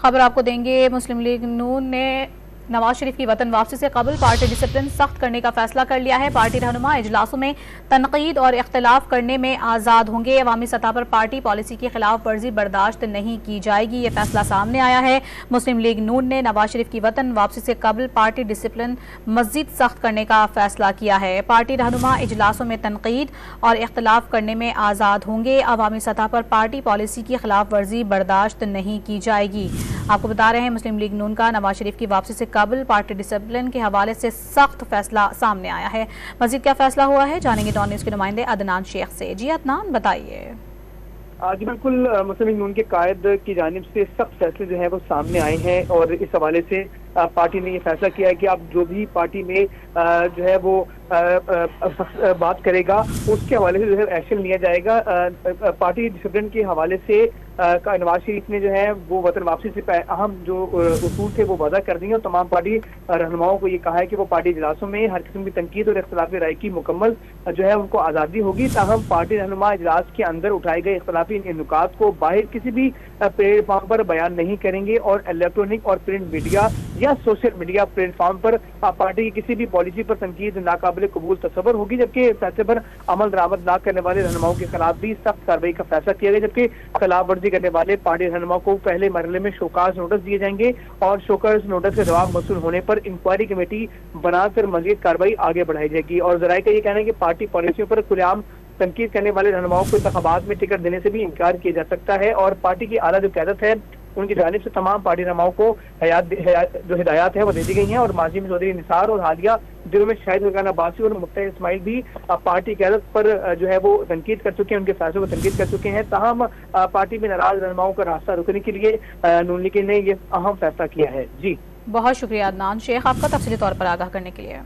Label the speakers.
Speaker 1: खबर आपको देंगे। मुस्लिम लीग नून ने नवाज शरीफ की वतन वापसी से कबल पार्टी डिसिप्लिन सख्त करने का फैसला कर लिया है। पार्टी रहनुमा इजलासों में तनकीद और इख्तिलाफ करने में आज़ाद होंगे। अवामी सतह पर पार्टी पॉलिसी की खिलाफ वर्जी बर्दाश्त नहीं की जाएगी। ये फैसला सामने आया है। मुस्लिम लीग नून ने नवाज शरीफ की वतन वापसी से कबल पार्टी डिसिप्लिन मज़ीद सख्त करने का फैसला किया है। पार्टी रहनुमा इजलासों में तनकीद और इख्तिलाफ करने में आज़ाद होंगे। अवामी सतह पर पार्टी पॉलिसी की खिलाफ वर्जी बर्दाश्त नहीं की जाएगी। आपको बता रहे हैं मुस्लिम लीग नून का नवाज शरीफ की वापसी से कबल पार्टी डिसिप्लिन के हवाले से सख्त फैसला सामने आया है। मजीद क्या फैसला हुआ है जानेंगे डॉन न्यूज़ के नुमाइंदे अदनान शेख से। जी अदनान, बताइए।
Speaker 2: जी बिल्कुल, मुस्लिम लीग नून के कायद की जानिब से सख्त फैसले जो है वो सामने आए हैं और इस हवाले से पार्टी ने ये फैसला किया है कि अब जो भी पार्टी में जो है वो बात करेगा उसके हवाले से जो है एक्शन लिया जाएगा। पार्टी डिसिप्लिन के हवाले से नवाज शरीफ ने जो है वो वतन वापसी से अहम जो उसूल थे वो वादा कर दिए और तमाम पार्टी रहनुमाओं को ये कहा है कि वो पार्टी इजलासों में हर किस्म की तनकीद और इख्तिलाफी राय की मुकम्मल जो है उनको आज़ादी होगी। ताहम पार्टी रहनुमा इजलास के अंदर उठाए गए इख्तिलाफी नुकात को बाहर किसी भी प्लेटफॉर्म पर बयान नहीं करेंगे और इलेक्ट्रॉनिक और प्रिंट मीडिया या सोशल मीडिया प्लेटफॉर्म पर पार्टी की किसी भी पॉलिसी पर तनकीद नाकाबिल कबूल तस्वर होगी। जबकि फैसले पर अमल दरामद न करने वाले रहनुमाओं के खिलाफ भी सख्त कार्रवाई का फैसला किया गया। जबकि खिलाफ वर्जी करने वाले पार्टी रहनुमाओं को पहले मरहले में शोकाज नोटिस दिए जाएंगे और शोकाज नोटिस के जवाब मौसूल होने पर इंक्वायरी कमेटी बनाकर मजीद कार्रवाई आगे बढ़ाई जाएगी। और जराये का ये कहना है कि पार्टी पॉलिसियों पर खुलेआम तनकीद करने वाले रहनुमाओं को इंतखाबात में टिकट देने से भी इनकार किया जा सकता है और पार्टी की आला जो क़यादत है उनकी जानिब से तमाम पार्टी रहनुमाओं को जो हिदायत है वो दे दी गई हैं। और माजी में चौधरी निसार और हालिया दिनों में शाहिद फरकान अब्बासी और मुफ्ती इस्माइल भी पार्टी क़यादत पर जो है वो तनकीद कर चुके हैं, उनके फैसलों को तनकीद कर चुके हैं। ताहम पार्टी में नाराज रहनुमाओं का रास्ता रोकने के लिए नून लीग ने ये अहम फैसला किया है। जी
Speaker 1: बहुत शुक्रिया अदनान शेख आपका तफसीली तौर पर आगाह करने के लिए।